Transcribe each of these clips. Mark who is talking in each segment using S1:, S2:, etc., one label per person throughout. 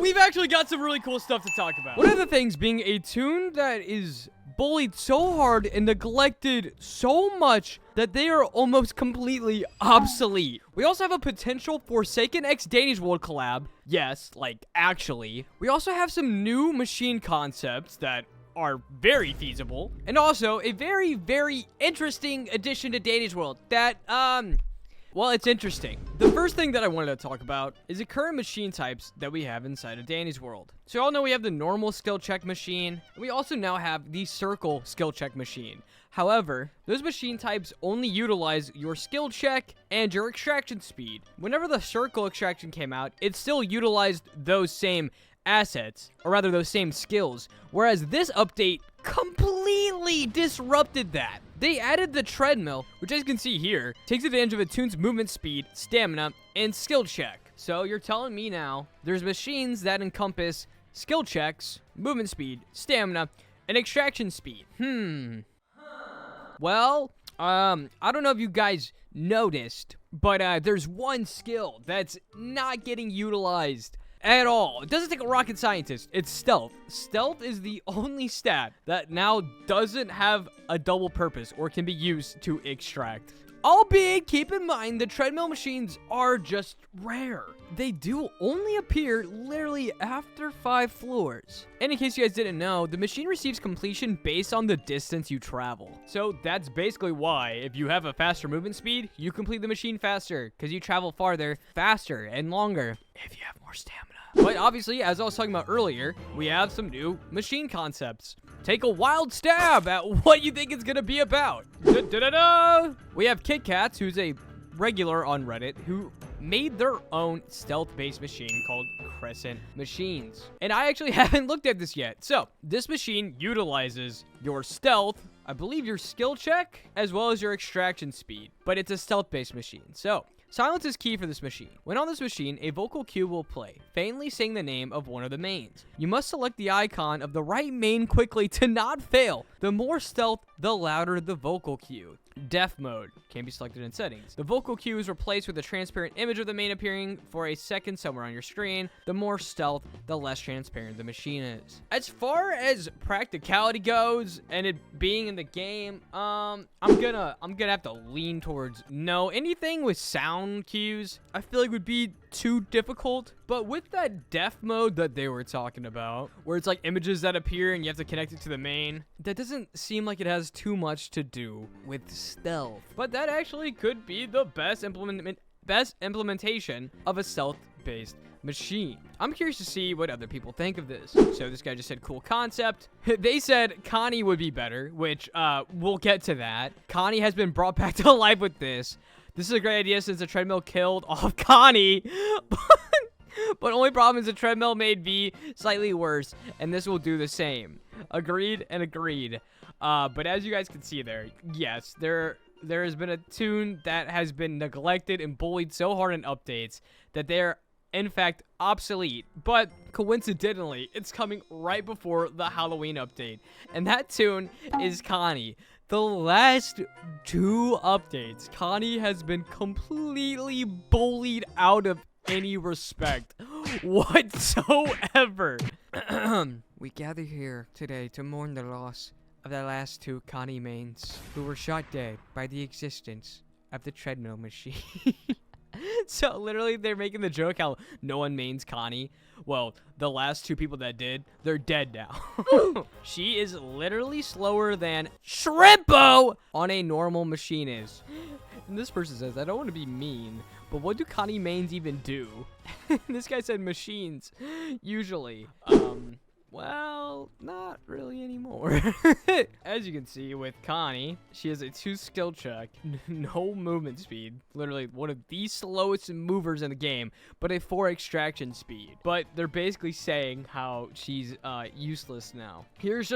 S1: we've actually got some really cool stuff to talk about. One of the things being a toon that is bullied so hard and neglected so much that they are almost completely obsolete. We also have a potential Forsaken x Danish World collab. Yes, like, actually. We also have some new machine concepts that are very feasible. And also, a very, very interesting addition to Danish World that, well, it's interesting. The first thing that I wanted to talk about is the current machine types that we have inside of Danish World. So you all know we have the normal skill check machine, and we also now have the circle skill check machine. However, those machine types only utilize your skill check and your extraction speed. Whenever the circle extraction came out, it still utilized those same assets, or rather those same skills, whereas this update completely disrupted that. They added the treadmill, which as you can see here, takes advantage of a toon's movement speed, stamina, and skill check. So you're telling me now, there's machines that encompass skill checks, movement speed, stamina, and extraction speed. Well, I don't know if you guys noticed, but there's one skill that's not getting utilized at all. It doesn't take a rocket scientist. It's stealth. Stealth is the only stat that now doesn't have a double purpose or can be used to extract. Albeit, keep in mind, the treadmill machines are just rare. They do only appear literally after 5 floors. And in case you guys didn't know, the machine receives completion based on the distance you travel. So that's basically why, if you have a faster movement speed, you complete the machine faster, because you travel farther, faster, and longer if you have more stamina. But obviously, as I was talking about earlier, we have some new machine concepts. Take a wild stab at what you think it's gonna be about. Da-da-da-da! We have Kit Kats, who's a regular on Reddit, who made their own stealth-based machine called Crescent Machines. And I actually haven't looked at this yet. So, this machine utilizes your stealth, I believe your skill check, as well as your extraction speed. But it's a stealth-based machine. So, silence is key for this machine. When on this machine, a vocal cue will play, faintly saying the name of one of the mains. You must select the icon of the right main quickly to not fail. The more stealth, the louder the vocal cue. Deaf mode can be selected in settings. The vocal cue is replaced with a transparent image of the main appearing for a second somewhere on your screen. The more stealth, the less transparent the machine is. As far as practicality goes and it being in the game, I'm gonna have to lean towards no. Anything with sound cues, I feel like would be too difficult. But with that deaf mode that they were talking about, where it's like images that appear and you have to connect it to the main, that doesn't seem like it has too much to do with stealth. But that actually could be the best implementation of a stealth-based machine. I'm curious to see what other people think of this. So this guy just said cool concept. They said Connie would be better, which we'll get to that. Connie has been brought back to life with this. This is a great idea since the treadmill killed off Connie. But only problem is the treadmill made V slightly worse, and this will do the same. Agreed and agreed. But as you guys can see there, yes, there has been a toon that has been neglected and bullied so hard in updates that they're in fact obsolete. But coincidentally, it's coming right before the Halloween update, and that toon is Connie. The last 2 updates, Connie has been completely bullied out of any respect whatsoever. We gather here today to mourn the loss of the last 2 Connie mains who were shot dead by the existence of the treadmill machine. So literally they're making the joke how no one mains Connie. Well, the last 2 people that did, they're dead now. She is literally slower than Shrimpo on a normal machine is. And this person says, I don't want to be mean, but what do Connie mains even do? This guy said machines, usually. Well, not really anymore. As you can see with Connie, she has a 2 skill check, no movement speed, literally one of the slowest movers in the game, but a 4 extraction speed. But they're basically saying how she's useless now. Here's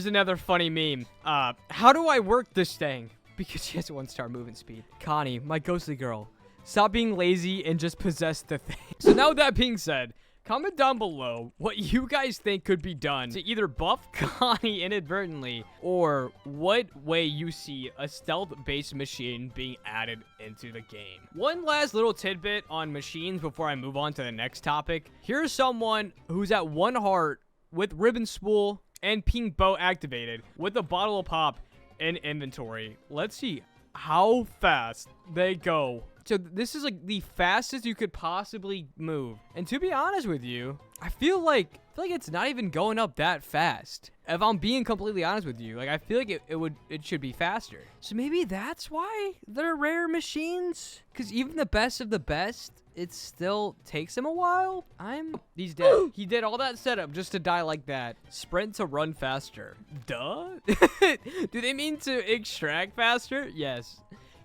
S1: another funny meme. How do I work this thing? Because she has a 1-star movement speed. Connie, my ghostly girl, stop being lazy and just possess the thing. So now with that being said, Comment down below what you guys think could be done to either buff Connie inadvertently or what way you see a stealth-based machine being added into the game. One last little tidbit on machines before I move on to the next topic. Here's someone who's at 1 heart with ribbon spool and pink bow activated with a bottle of pop in inventory. Let's see how fast they go. So this is like the fastest you could possibly move. And to be honest with you, I feel like it's not even going up that fast. If I'm being completely honest with you, like I feel like it should be faster. So maybe that's why they're rare machines. Because even the best of the best, it still takes him a while. He's dead. He did all that setup just to die like that. Sprint to run faster. Duh. Do they mean to extract faster? Yes.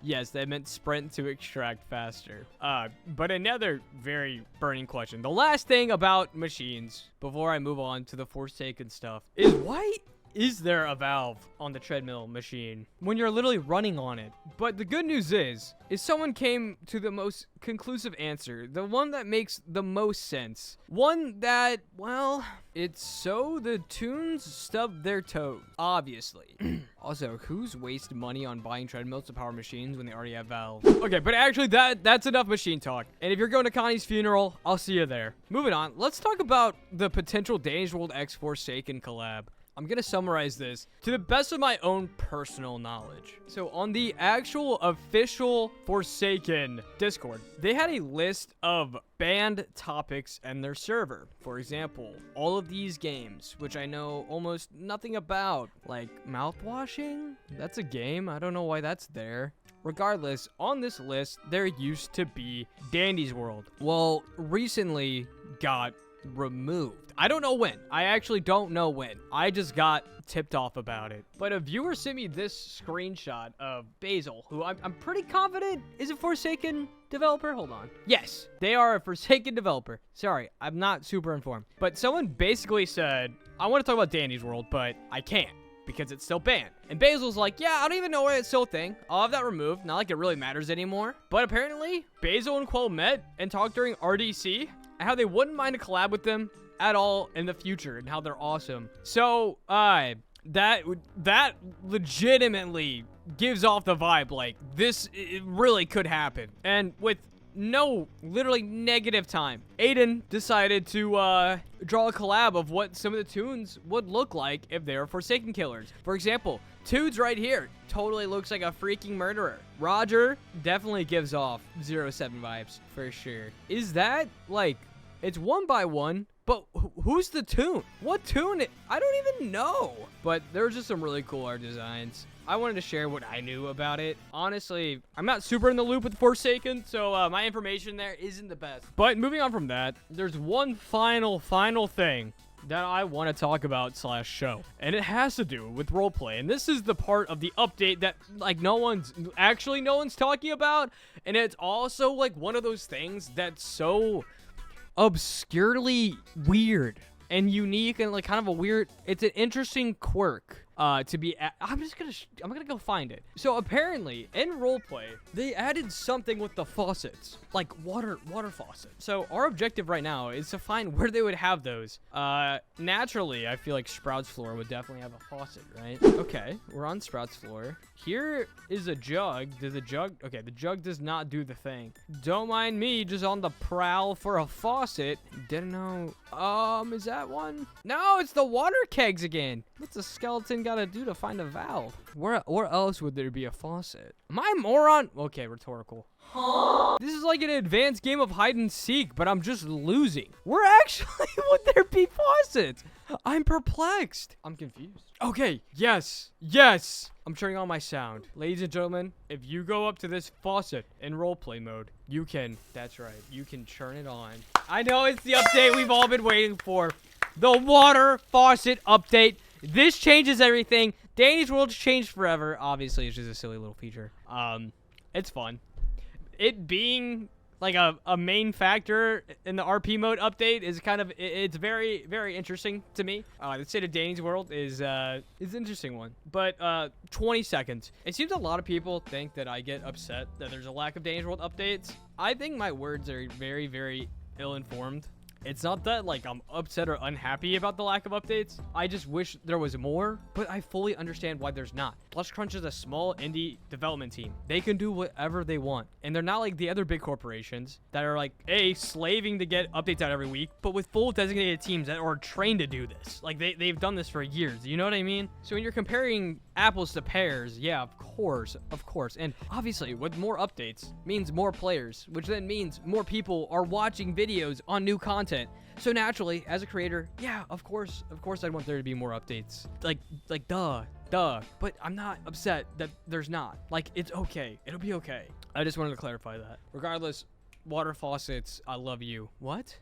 S1: Yes, they meant sprint to extract faster. But another very burning question. The last thing about machines, before I move on to the Forsaken stuff, is why is there a valve on the treadmill machine when you're literally running on it? But the good news is someone came to the most conclusive answer. The one that makes the most sense. One that, well, it's so the tunes stub their toes. Obviously. Also, who's wasting money on buying treadmills to power machines when they already have valves? Okay, but actually that's enough machine talk. And if you're going to Connie's funeral, I'll see you there. Moving on, let's talk about the potential Danish World X Forsaken collab. I'm going to summarize this to the best of my own personal knowledge. So on the actual official Forsaken Discord, they had a list of banned topics in their server. For example, all of these games, which I know almost nothing about, like mouthwashing. That's a game. I don't know why that's there. Regardless, on this list, there used to be Danish World. Well, recently got removed. I don't know when. I actually don't know when. I just got tipped off about it. But a viewer sent me this screenshot of Basil, who I'm pretty confident is a Forsaken developer. Hold on. Yes, they are a Forsaken developer. Sorry, I'm not super informed. But someone basically said, I want to talk about Danish World, but I can't because it's still banned. And Basil's like, yeah, I don't even know why it's still a thing. I'll have that removed. Not like it really matters anymore. But apparently, Basil and Quell met and talked during RDC and how they wouldn't mind a collab with them at all in the future and how they're awesome. So, that legitimately gives off the vibe like this it really could happen. And with no literally negative time, Aiden decided to draw a collab of what some of the tunes would look like if they were Forsaken killers. For example, Tudes right here totally looks like a freaking murderer. Roger definitely gives off 07 vibes for sure. Is that like, it's 1x1, but who's the tune? What tune? I don't even know. But there's just some really cool art designs. I wanted to share what I knew about it. Honestly, I'm not super in the loop with Forsaken, so my information there isn't the best. But moving on from that, there's one final thing that I want to talk about / show. And it has to do with roleplay. And this is the part of the update that like no one's talking about. And it's also like one of those things that's so obscurely weird and unique and like kind of a weird, it's an interesting quirk to be I'm gonna go find it. So apparently in roleplay they added something with the faucets, like water faucet. So our objective right now is to find where they would have those. Naturally I feel like Sprout's floor would definitely have a faucet, right? Okay, we're on Sprout's floor. Here is a jug. Does the jug, okay, the jug does not do the thing. Don't mind me just on the prowl for a faucet. Didn't know. Is that one? No, it's the water kegs again. What's a skeleton gotta do to find a valve? Where else would there be a faucet? Am I a moron? Okay, rhetorical. Huh? This is like an advanced game of hide and seek, but I'm just losing. Where actually would there be faucets? I'm perplexed. I'm confused. Okay, yes. I'm turning on my sound. Ladies and gentlemen, if you go up to this faucet in roleplay mode, you can, that's right, you can turn it on. I know it's the update we've all been waiting for. The water faucet update. This changes everything. Danish World's changed forever. Obviously, it's just a silly little feature. It's fun. It being like a main factor in the RP mode update is kind of, it's very, very interesting to me. The state of Danish World is an interesting one. But 20 seconds. It seems a lot of people think that I get upset that there's a lack of Danish World updates. I think my words are very, very ill-informed. It's not that like I'm upset or unhappy about the lack of updates. I just wish there was more, but I fully understand why there's not. Plus Crunch is a small indie development team. They can do whatever they want. And they're not like the other big corporations that are like, slaving to get updates out every week, but with full designated teams that are trained to do this. Like they've done this for years. You know what I mean? So when you're comparing apples to pears, yeah, of course. And obviously with more updates means more players, which then means more people are watching videos on new content. So naturally, as a creator, yeah, of course I'd want there to be more updates. Like duh. But I'm not upset that there's not. Like, it's okay. It'll be okay. I just wanted to clarify that. Regardless, water faucets, I love you. What?